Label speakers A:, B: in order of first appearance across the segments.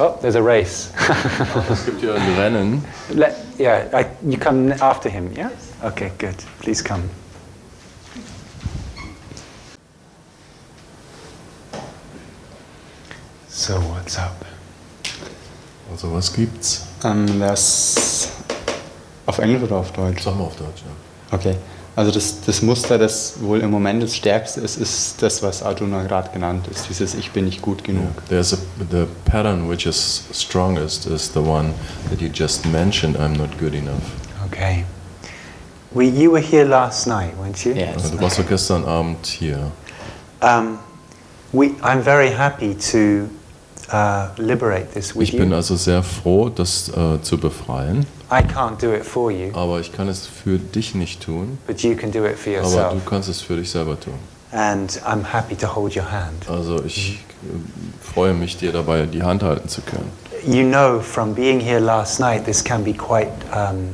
A: Oh, there's a race.
B: Es gibt hier ein Rennen.
A: You come after him, yeah? Okay, good. Please come. So, what's up?
B: Also, was gibt's?
C: Das auf Englisch oder auf Deutsch?
B: Sag mal auf Deutsch, ja.
C: Okay. Also das Muster, das wohl im Moment das stärkste ist das, was Arjuna gerade genannt ist, dieses Ich bin nicht gut genug.
B: Yeah. The pattern which is strongest is the one that you just mentioned, I'm not good enough.
A: Okay. You were here last night, weren't you?
C: Yes.
B: Also, du warst doch gestern Abend hier.
A: I'm very happy to liberate this with
B: Ich bin
A: you.
B: also sehr froh, das zu befreien.
A: I can't do it for you,
B: Aber ich kann es für dich nicht tun.
A: but you can do it for
B: Aber
A: yourself.
B: du kannst es für dich selber tun.
A: And I'm happy to hold your hand.
B: Also ich freue mich, dir dabei die Hand halten zu können.
A: You know from being here last night, this can be quite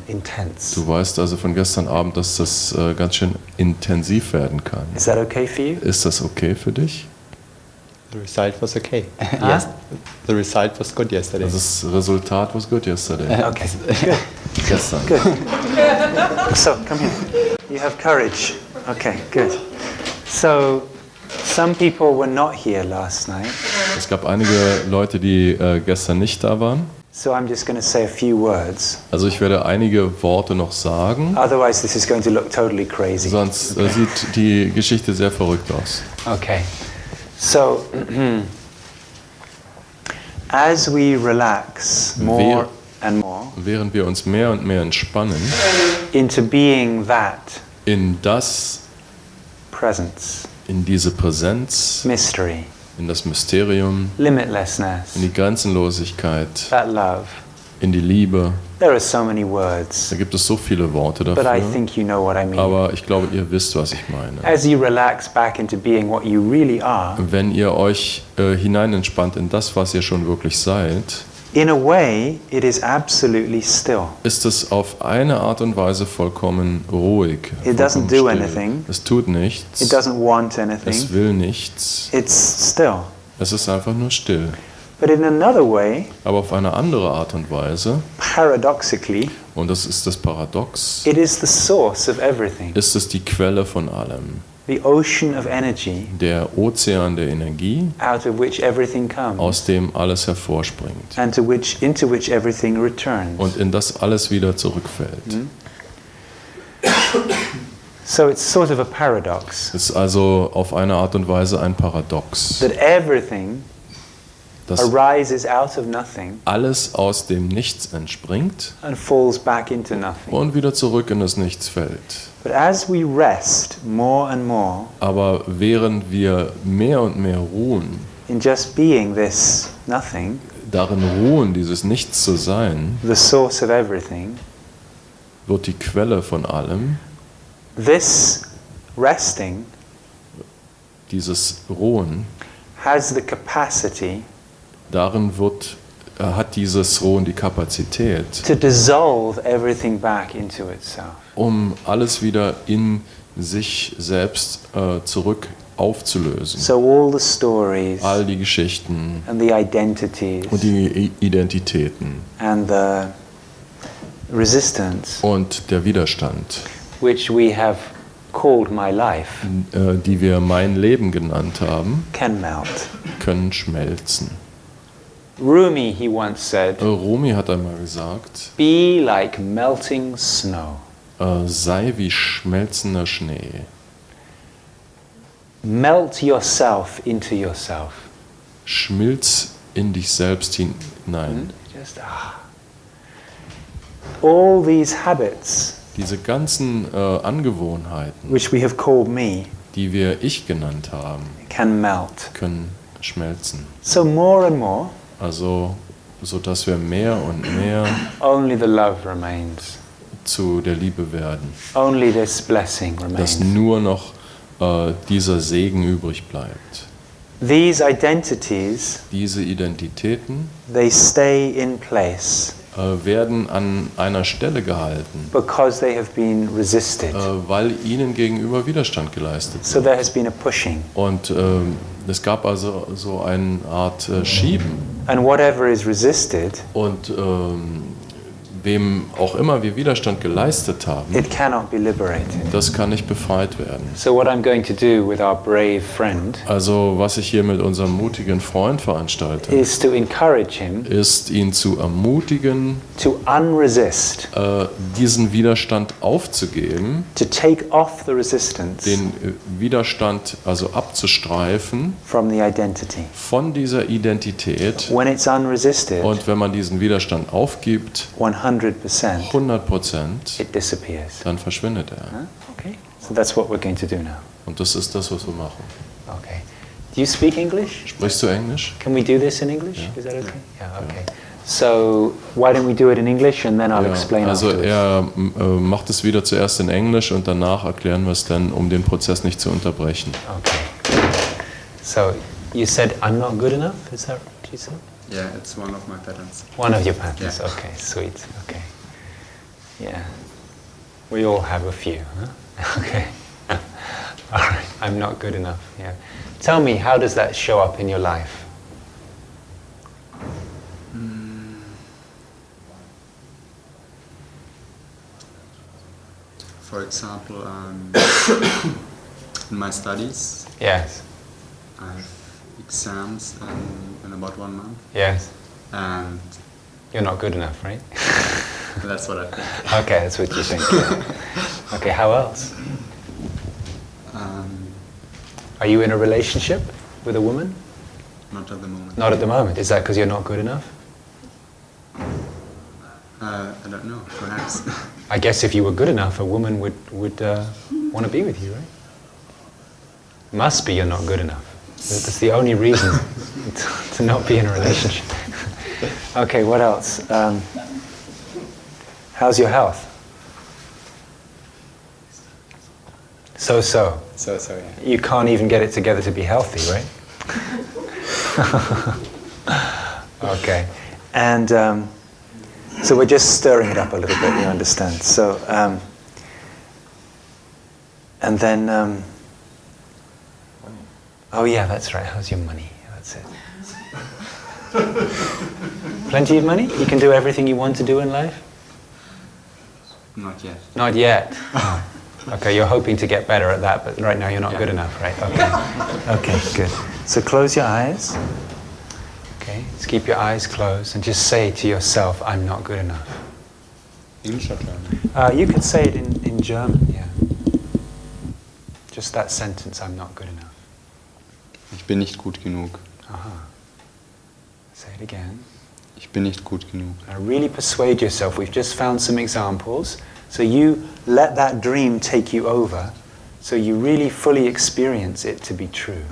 A: intense.
B: Du weißt also von gestern Abend, dass das ganz schön intensiv werden kann.
A: Is that okay for you?
B: Ist das okay für dich?
C: The result was okay. Yes. The result was good yesterday.
B: Das Resultat was good yesterday.
A: Okay, good.
B: Gestern.
A: Good. So, come here. You have courage. Okay, good. So, some people were not here last night.
B: Es gab einige Leute, die gestern nicht da waren.
A: So I'm just going to say a few words.
B: Also ich werde einige Worte noch sagen.
A: Otherwise this is going to look totally crazy.
B: Sonst sieht die Geschichte sehr verrückt aus.
A: Okay. So, as we relax more and more
B: Während wir uns mehr und mehr entspannen
A: into being that
B: in das,
A: presence,
B: in diese Präsenz,
A: mystery,
B: in das Mysterium,
A: limitlessness,
B: in die Grenzenlosigkeit,
A: that love,
B: in die Liebe.
A: there are so many words,
B: Da gibt es so viele Worte
A: but I
B: dafür.
A: think you know what I mean.
B: Aber ich glaube, ihr wisst, was ich meine.
A: As you relax back into being what you really are,
B: Wenn ihr euch hineinentspannt in das, was ihr schon wirklich seid,
A: in a way, it is absolutely still.
B: ist es auf eine Art und Weise vollkommen ruhig.
A: It doesn't
B: vollkommen
A: do
B: still.
A: anything.
B: Es tut nichts.
A: It doesn't want
B: Es
A: anything.
B: will nichts.
A: It's still.
B: Es ist einfach nur still.
A: But in another way,
B: Aber auf eine andere Art und Weise,
A: paradoxically,
B: und das ist das Paradox,
A: it is the source of everything.
B: ist es die Quelle von allem.
A: The ocean of energy
B: Der Ozean der Energie,
A: out of which everything comes
B: aus dem alles hervorspringt.
A: and into which everything returns.
B: Und in das alles wieder zurückfällt.
A: So it's sort of a paradox
B: Es ist also auf eine Art und Weise ein Paradox,
A: that everything
B: dass
A: arises out of nothing
B: alles aus dem Nichts entspringt
A: and falls back into nothing.
B: und wieder zurück in das Nichts fällt.
A: But as we rest more and more
B: Aber während wir mehr und mehr ruhen,
A: in just being this nothing,
B: darin ruhen, dieses Nichts zu sein,
A: the source of everything,
B: wird die Quelle von allem,
A: this resting
B: dieses Ruhen,
A: has the capacity
B: darin hat dieses Ruhen die Kapazität,
A: to dissolve everything back into itself.
B: um alles wieder in sich selbst zurück aufzulösen.
A: So all the stories
B: All die Geschichten
A: and the identities
B: und die Identitäten
A: and the resistance
B: und der Widerstand,
A: which we have called my life
B: die wir mein Leben genannt haben,
A: can melt.
B: können schmelzen.
A: Rumi, he once said,
B: Rumi hat einmal gesagt,
A: be like melting snow.
B: sei wie schmelzender Schnee.
A: Melt yourself into yourself.
B: Schmilz in dich selbst hinein.
A: Just all these habits
B: Diese ganzen Angewohnheiten,
A: which we have called me
B: die wir Ich genannt haben,
A: can melt.
B: können schmelzen.
A: So more and more,
B: Also, so dass wir mehr und mehr
A: only the love remains.
B: zu der Liebe werden.
A: Only this blessing
B: Dass
A: remains.
B: nur noch dieser Segen übrig bleibt.
A: These identities,
B: Diese Identitäten,
A: they stay in place
B: werden an einer Stelle gehalten,
A: because they have been resisted.
B: weil ihnen gegenüber Widerstand geleistet
A: So
B: wird.
A: there has been a pushing.
B: Und es gab also so eine Art Schieben.
A: And whatever is resisted,
B: Und wem auch immer wir Widerstand geleistet haben,
A: it cannot be liberated.
B: das kann nicht befreit werden.
A: So what I'm going to do with our brave friend
B: Also was ich hier mit unserem mutigen Freund veranstalte,
A: is to encourage him
B: ist ihn zu ermutigen,
A: to unresist,
B: diesen Widerstand aufzugeben,
A: to take off the resistance
B: den Widerstand also abzustreifen
A: from the identity.
B: von dieser Identität.
A: When it's unresisted,
B: Und wenn man diesen Widerstand aufgibt,
A: 100%,
B: 100%,
A: it disappears.
B: dann verschwindet er.
A: Huh? Okay, so that's what we're going to do now.
B: Und das ist das, was wir machen.
A: Okay. Do you speak English?
B: Sprichst du Englisch?
A: Can we do this in English?
B: Yeah.
A: Is that okay? Yeah, okay. So why don't we do it in English and then I'll
B: Ja,
A: explain
B: also
A: afterwards.
B: er macht es wieder zuerst in Englisch und danach erklären wir es dann, um den Prozess nicht zu unterbrechen.
A: Okay. So you said I'm not good enough, is that what you said?
C: Yeah, it's one of my patterns.
A: One of your patterns,
C: Yeah.
A: okay, sweet, okay. Yeah. We all have a few, huh? Okay. All right, I'm not good enough, yeah. Tell me, how does that show up in your life?
C: For example, in my studies,
A: Yes,
C: I have exams in about 1 month,
A: yes.
C: and
A: You're not good enough, right?
C: that's what I think.
A: Okay, that's what you think. Yeah. Okay, how else? Are you in a relationship with a woman?
C: Not at the moment.
A: Not at the moment. Is that because you're not good enough?
C: I don't know, perhaps.
A: I guess if you were good enough, a woman would want to be with you, right? Must be you're not good enough. That's the only reason to not be in a relationship. Okay, what else? How's your health? So-so.
C: So, yeah.
A: You can't even get it together to be healthy, right? Okay. And so we're just stirring it up a little bit, you understand. So, and then, oh yeah, that's right. How's your money? That's it. Plenty of money? You can do everything you want to do in life?
C: Not yet.
A: Not yet. Oh. Okay, you're hoping to get better at that, but right now you're not good enough, right? Okay. Okay, good. So close your eyes. Okay, just keep your eyes closed and just say to yourself, I'm not good enough.
C: English or German?
A: You could say it in German, yeah. Just that sentence, I'm not good enough.
C: Ich bin nicht gut genug.
A: Aha. Say it again.
C: Ich bin nicht gut genug.
A: Now really persuade yourself. We've just found some examples. So you let that dream take you over, so you really fully experience it to be true.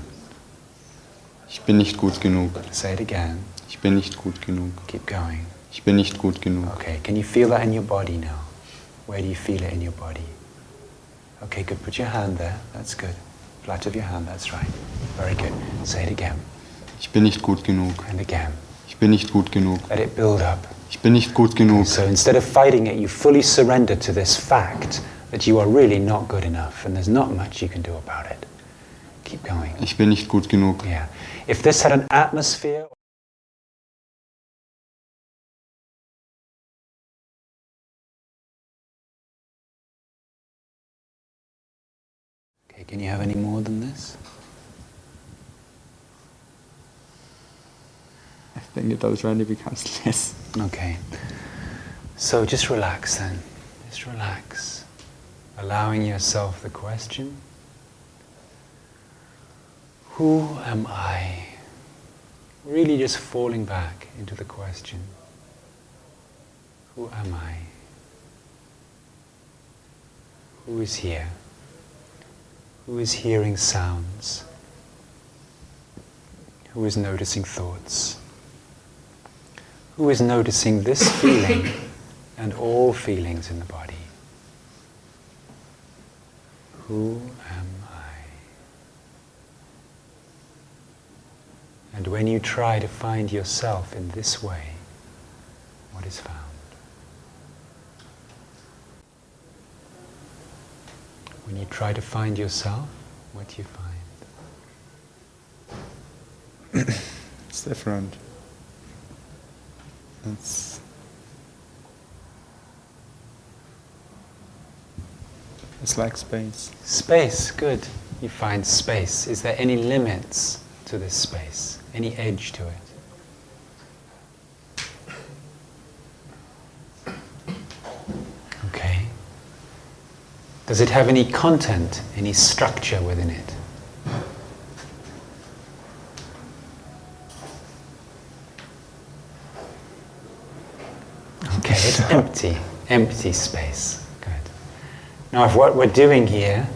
C: Ich bin nicht gut genug.
A: Say it again.
C: Ich bin nicht gut genug.
A: Keep going.
C: Ich bin nicht gut genug.
A: Okay, can you feel that in your body now? Where do you feel it in your body? Okay, good. Put your hand there. That's good. Flat of your hand, that's right. Very good. Say it again.
C: Ich bin nicht gut genug.
A: And again.
C: Ich bin nicht gut genug.
A: Let it build up.
C: Ich bin nicht gut genug.
A: So instead of fighting it, you fully surrender to this fact that you are really not good enough and there's not much you can do about it. Keep going.
C: Ich bin nicht gut genug.
A: Yeah. If this had an atmosphere... Okay, can you have any more than this?
C: I think it already becomes less.
A: Okay. So just relax then. Just relax. Allowing yourself the question, who am I? Really just falling back into the question, who am I? Who is here? Who is hearing sounds? Who is noticing thoughts? Who is noticing this feeling and all feelings in the body? Who am I? And when you try to find yourself in this way, what is found? When you try to find yourself, what do you find?
C: It's different. It's like space.
A: Space, good. You find space. Is there any limits to this space? Any edge to it? Okay. Does it have any content, any structure within it? Okay, it's empty. Empty space. Good. Now, if what we're doing here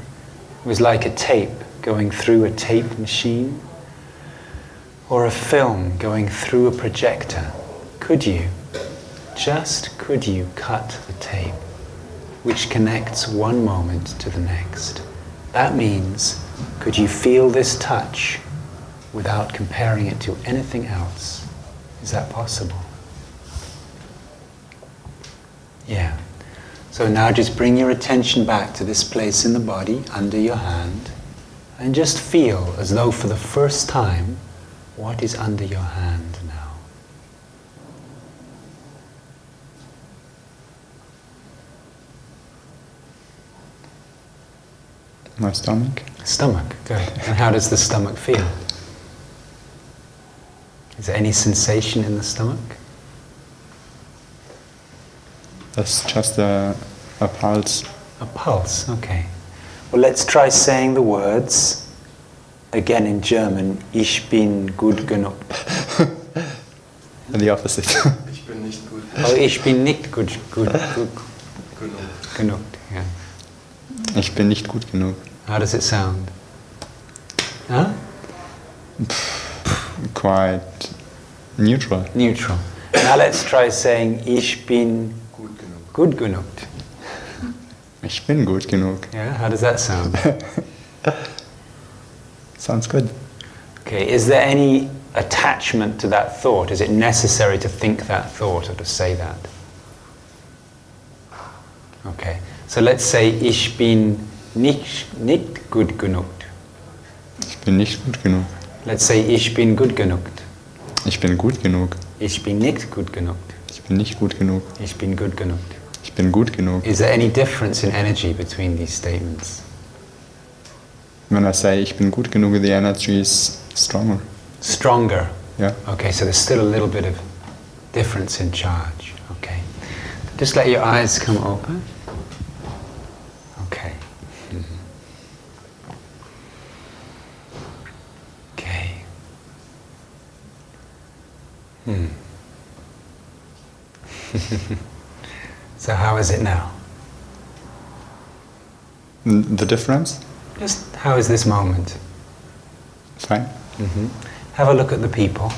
A: was like a tape going through a tape machine, or a film going through a projector, could you cut the tape which connects one moment to the next? That means, could you feel this touch without comparing it to anything else? Is that possible? Yeah. So now just bring your attention back to this place in the body, under your hand, and just feel as though for the first time, what is under your hand now?
C: My stomach.
A: Stomach, good. And how does the stomach feel? Is there any sensation in the stomach?
C: That's just a pulse.
A: A pulse, okay. Well, let's try saying the words again in German. Ich bin gut genug.
C: And the opposite.
B: Ich bin nicht gut.
A: Oh, ich bin nicht gut genug. Yeah.
C: Ich bin nicht gut genug.
A: How does it sound? Huh?
C: Quite neutral.
A: Neutral. Now let's try saying ich bin gut genug.
C: Ich bin gut genug.
A: Yeah, how does that sound?
C: Sounds good.
A: Okay, is there any attachment to that thought? Is it necessary to think that thought or to say that? Okay, so let's say ich bin nicht gut genug.
C: Ich bin nicht gut genug.
A: Let's say ich bin gut genug.
C: Ich bin gut genug.
A: Ich bin nicht gut genug.
C: Ich bin nicht gut genug.
A: Ich bin gut genug.
C: Ich bin gut genug.
A: Is there any difference in energy between these statements?
C: When I say ich bin gut genug, the energy is stronger.
A: Stronger?
C: Yeah.
A: Okay, so there's still a little bit of difference in charge. Okay. Just let your eyes come open. Okay. Okay. So how is it now?
C: The difference?
A: Just how is this moment?
C: Fine.
A: Have a look at the people.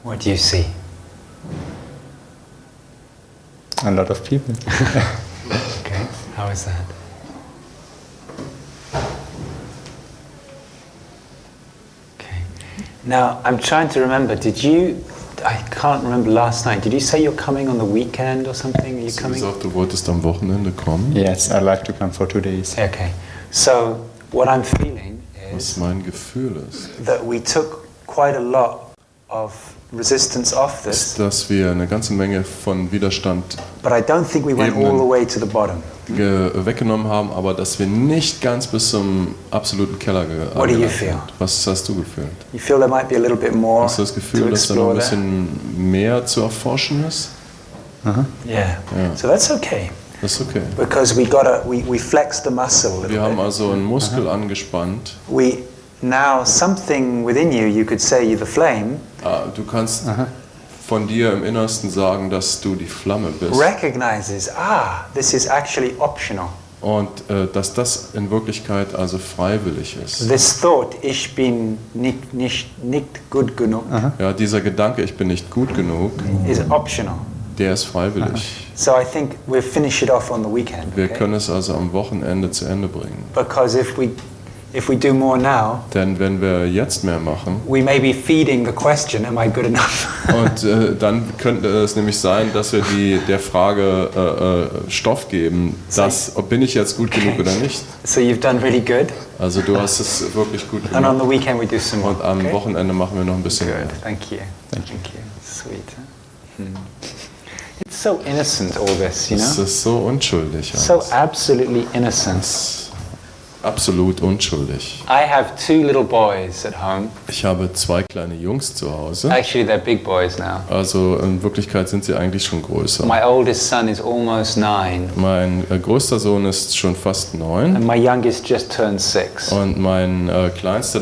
A: What do you see?
C: A lot of people.
A: Okay, how is that? Okay. Now, I'm trying to remember, I can't remember last night, did you say you're coming on the weekend or something? Are you
B: Hast du
A: coming?
B: gesagt, du wolltest am Wochenende kommen?
C: Yes, I'd like to come for 2 days.
A: Okay, so what I'm feeling
B: Was
A: is
B: mein Gefühl ist,
A: that we took quite a lot of resistance off
B: ist,
A: this,
B: dass wir eine ganze Menge von Widerstand
A: but I don't think we went all the way to the bottom.
B: weggenommen haben, aber dass wir nicht ganz bis zum absoluten Keller
A: What do you
B: gelangt
A: feel?
B: sind. Was hast du gefühlt?
A: You feel there might be a little bit more
B: Hast du das
A: to
B: Gefühl, dass da noch ein
A: explore there?
B: bisschen mehr zu erforschen ist?
A: Yeah.
B: Ja.
A: So that's okay,
B: Das ist okay.
A: because we flexed the muscle a
B: Wir
A: little
B: haben
A: bit.
B: also einen Muskel angespannt.
A: Now something within you could say you're the flame,
B: Du kannst von dir im Innersten sagen, dass du die Flamme bist.
A: recognizes, this is actually optional.
B: Und dass das in Wirklichkeit also freiwillig ist.
A: This thought, ich bin nicht gut genug,
B: Ja, dieser Gedanke, ich bin nicht gut genug,
A: is optional.
B: der ist freiwillig.
A: So I think we'll finish it off on the weekend.
B: Wir
A: Okay?
B: können es also am Wochenende zu Ende bringen.
A: Because if we do more now,
B: Denn wenn wir jetzt mehr machen,
A: we may be feeding the question, am I good enough?
B: und dann könnte es nämlich sein, dass wir der Frage Stoff geben, bin ich jetzt gut genug oder nicht.
A: So you've done really good.
B: Also du hast es wirklich gut
A: And on
B: gemacht.
A: the weekend we do some more.
B: Und am
A: Okay?
B: Wochenende machen wir noch ein bisschen mehr.
A: Good. Thank you. Thank you. Sweet. Huh? It's so innocent, all this, you
B: Es
A: know?
B: ist so unschuldig.
A: So
B: alles.
A: absolutely innocent.
B: Absolut unschuldig.
A: I have 2 little boys at home.
B: Ich habe 2 kleine Jungs zu Hause.
A: Actually, they're big boys now.
B: Also in Wirklichkeit sind sie eigentlich schon größer.
A: My oldest son is almost 9,
B: Mein größter Sohn ist schon fast 9
A: and my youngest just turned 6.
B: und mein kleinster,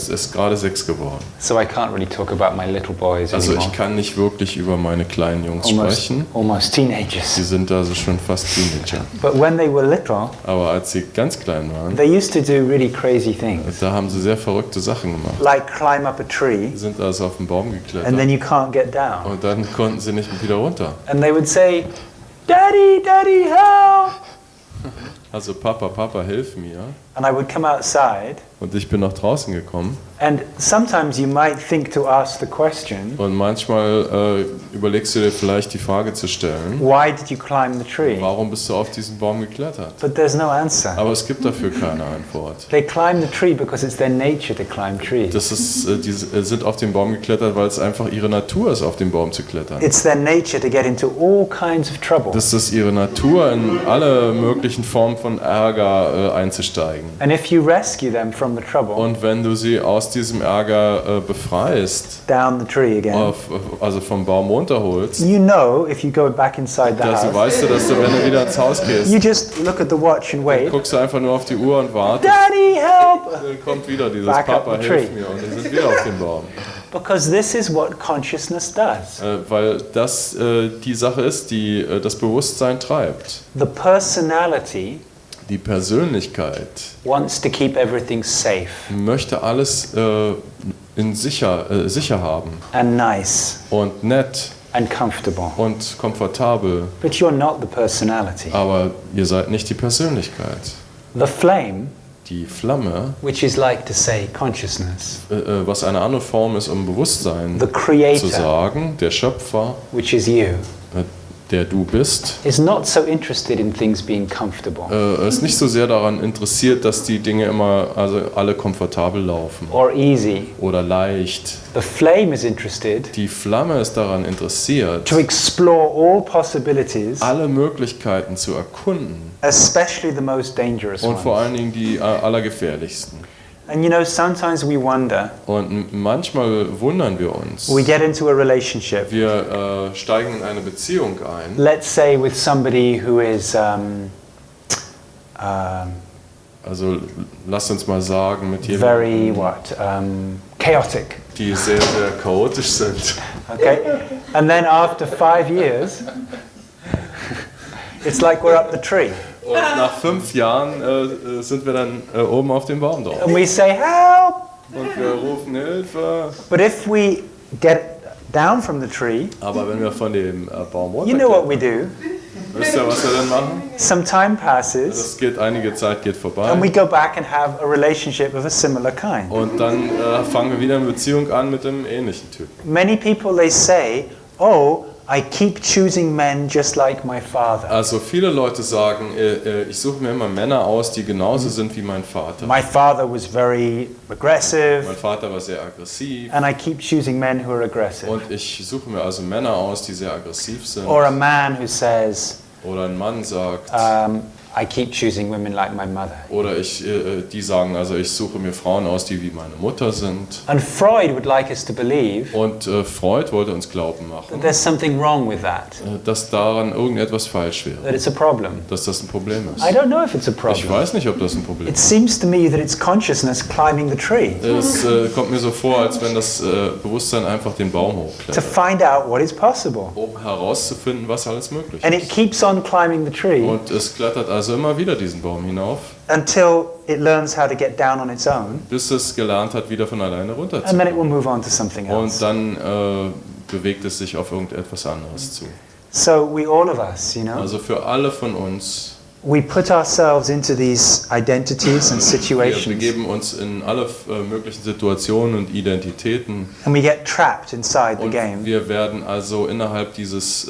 B: ist gerade 6 geworden.
A: So I can't really talk about my little boys
B: Also
A: anymore.
B: ich kann nicht wirklich über meine kleinen Jungs sprechen.
A: Almost teenagers.
B: Die sind also schon fast Teenager.
A: But when they were little,
B: Aber als sie ganz klein waren,
A: they used to do really crazy things,
B: da haben sie sehr verrückte Sachen gemacht.
A: like climb up a tree,
B: Sie sind also auf den Baum
A: and
B: geklettert
A: then you can't get down.
B: und dann konnten sie nicht wieder runter.
A: And they would say, "Daddy, Daddy, help!"
B: Also Papa, Papa, hilf mir.
A: And I would come outside,
B: Und ich bin nach draußen gekommen
A: and sometimes you might think to ask the question,
B: und manchmal überlegst du dir vielleicht die Frage zu stellen,
A: why did you climb the tree?
B: warum bist du auf diesen Baum geklettert?
A: But there's no answer.
B: Aber es gibt dafür keine Antwort.
A: They climb the tree because it's their nature to climb trees.
B: Die sind auf den Baum geklettert, weil es einfach ihre Natur ist, auf den Baum zu klettern.
A: It's their nature to get into all kinds of trouble.
B: Das ist ihre Natur, in alle möglichen Formen von Ärger einzusteigen.
A: And if you rescue them from the trouble,
B: Und wenn du sie aus diesem Ärger befreist,
A: down the tree again,
B: also vom Baum runterholst,
A: you know if you go back inside the
B: also
A: house,
B: weißt du, dass du, wenn du wieder ins Haus gehst,
A: you just look at the watch and wait.
B: guckst du einfach nur auf die Uhr und wartest,
A: Daddy, help!
B: dann kommt wieder dieses
A: Back up
B: Papa,
A: the tree.
B: hilf mir, und dann sind wir auf dem Baum.
A: Because this is what consciousness does.
B: Weil das die Sache ist, die das Bewusstsein treibt.
A: The personality
B: Die Persönlichkeit
A: wants to keep everything safe
B: möchte alles sicher haben
A: and nice
B: und nett
A: and comfortable.
B: und komfortabel,
A: But you're not the personality.
B: aber ihr seid nicht die Persönlichkeit.
A: The flame,
B: Die Flamme,
A: which is like to say consciousness,
B: was eine andere Form ist, um Bewusstsein
A: the creator,
B: zu sagen, der Schöpfer,
A: which is you,
B: der du bist,
A: is not so interested in things being comfortable
B: ist nicht so sehr daran interessiert, dass die Dinge immer, also alle komfortabel laufen
A: or easy.
B: oder leicht.
A: The flame is interested
B: Die Flamme ist daran interessiert,
A: to explore all possibilities,
B: alle Möglichkeiten zu erkunden
A: especially the most dangerous
B: und vor
A: ones.
B: allen Dingen die allergefährlichsten.
A: And you know, sometimes we wonder,
B: Und manchmal wundern wir uns.
A: we get into a relationship,
B: Wir steigen in eine Beziehung ein.
A: let's say with somebody who is
B: Also lasst uns mal sagen, mit
A: very
B: jemandem,
A: chaotic.
B: die sehr, sehr chaotisch sind.
A: Okay, and then after 5 years, it's like we're up the tree,
B: Und nach 5 Jahren sind wir dann oben auf dem Baum drauf.
A: and we say help.
B: Und wir rufen Hilfe.
A: But if we get down from the tree,
B: Aber wenn wir von dem Baum
A: you know what
B: runterklettern,
A: we do.
B: wisst ihr, was wir dann machen?
A: Some time passes,
B: Das geht, einige Zeit geht vorbei.
A: and we go back and have a relationship of a similar kind.
B: Und dann fangen wir wieder eine Beziehung an mit einem ähnlichen Typen.
A: Many people, they say, oh, I keep choosing men just like my father.
B: Also viele Leute sagen, ich suche mir immer Männer aus, die genauso sind wie mein Vater.
A: My father was very aggressive,
B: Mein Vater war sehr aggressiv
A: and I keep choosing men who are aggressive.
B: und ich suche mir also Männer aus, die sehr aggressiv sind.
A: Or a man who says,
B: Oder ein Mann sagt,
A: I keep choosing women like my mother.
B: oder die sagen, also ich suche mir Frauen aus, die wie meine Mutter sind.
A: And Freud would like us to believe
B: Und Freud wollte uns glauben machen,
A: that there's something wrong with that,
B: dass daran irgendetwas falsch wäre,
A: that it's a problem.
B: dass das ein Problem ist.
A: I don't know if it's a
B: Ich
A: problem.
B: weiß nicht, ob das ein Problem
A: It
B: ist.
A: seems to me that it's consciousness climbing the tree
B: Es kommt mir so vor, als wenn das Bewusstsein einfach den Baum
A: to
B: hochklettert,
A: find out what is possible.
B: um herauszufinden, was alles möglich
A: And it
B: ist.
A: keeps on climbing the tree
B: Und es klettert also immer wieder diesen Baum hinauf,
A: until it learns how to get down on its own,
B: bis es gelernt hat, wieder von alleine
A: and then it
B: runterzukommen.
A: will move on to something
B: Und
A: else.
B: dann bewegt es sich auf irgendetwas anderes zu.
A: So we all of us, you know,
B: Also für alle von uns,
A: we put ourselves into these identities and
B: wir
A: situations,
B: begeben uns in alle möglichen Situationen und Identitäten
A: and we get trapped inside the
B: und
A: game
B: wir werden also innerhalb dieses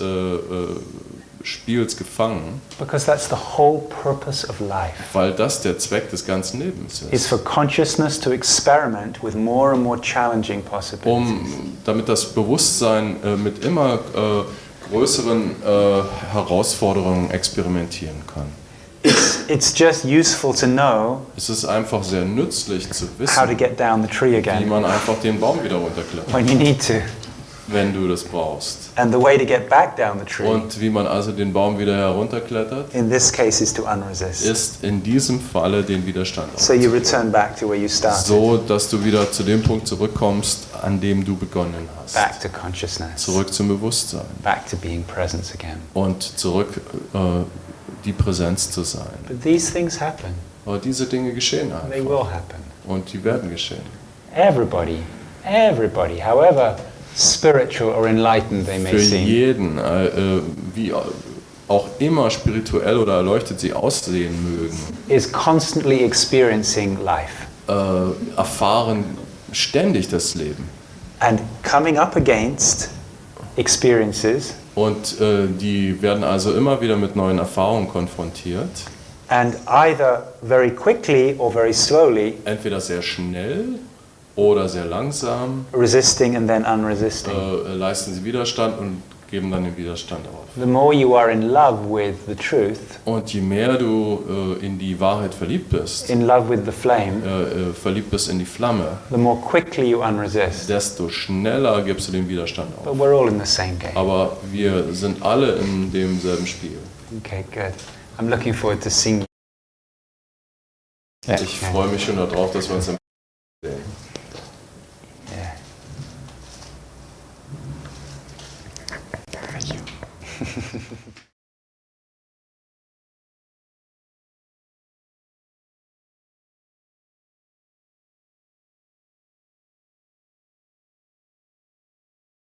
B: Spiels gefangen,
A: because that's the whole purpose of life.
B: weil das der Zweck des ganzen Lebens
A: Is
B: ist.
A: for consciousness to experiment with more and more challenging possibilities.
B: Damit das Bewusstsein mit immer größeren Herausforderungen experimentieren kann.
A: It's just useful to know
B: Es ist einfach sehr nützlich zu
A: how to
B: wissen,
A: get down the tree
B: wie
A: again
B: man einfach den Baum wieder runterklettert,
A: when you need to.
B: wenn du das brauchst.
A: And the way to get back down the tree,
B: Und wie man also den Baum wieder herunterklettert,
A: in this case, is to unresist.
B: ist in diesem Falle den Widerstand
A: So you
B: aufzugeben.
A: return back to where you started,
B: So, dass du wieder zu dem Punkt zurückkommst, an dem du begonnen hast.
A: back to consciousness,
B: Zurück zum Bewusstsein
A: back to being presence again.
B: und zurück die Präsenz zu sein.
A: But these things happen.
B: Aber diese Dinge geschehen
A: They
B: einfach
A: will happen.
B: und die werden geschehen.
A: Everybody, however spiritual or enlightened they may
B: Für
A: seem,
B: jeden, wie auch immer spirituell oder erleuchtet sie aussehen mögen,
A: is constantly experiencing life
B: erfahren ständig das Leben.
A: and coming up against experiences
B: Und die werden also immer wieder mit neuen Erfahrungen konfrontiert.
A: and either very quickly or very slowly
B: Entweder sehr schnell oder sehr langsam
A: resisting and then unresisting.
B: leisten sie Widerstand und geben dann den Widerstand auf.
A: The more you are in love with the truth,
B: Und je mehr du in die Wahrheit verliebt bist,
A: in love with the flame,
B: verliebt bist in die Flamme,
A: the more quickly you unresist.
B: desto schneller gibst du den Widerstand
A: But
B: auf.
A: we're all in the same game.
B: Aber wir sind alle in demselben Spiel.
A: Okay, good. I'm looking forward to seeing you.
B: Ich freue mich schon darauf, dass wir uns dann sehen.
A: Yeah. Thank you.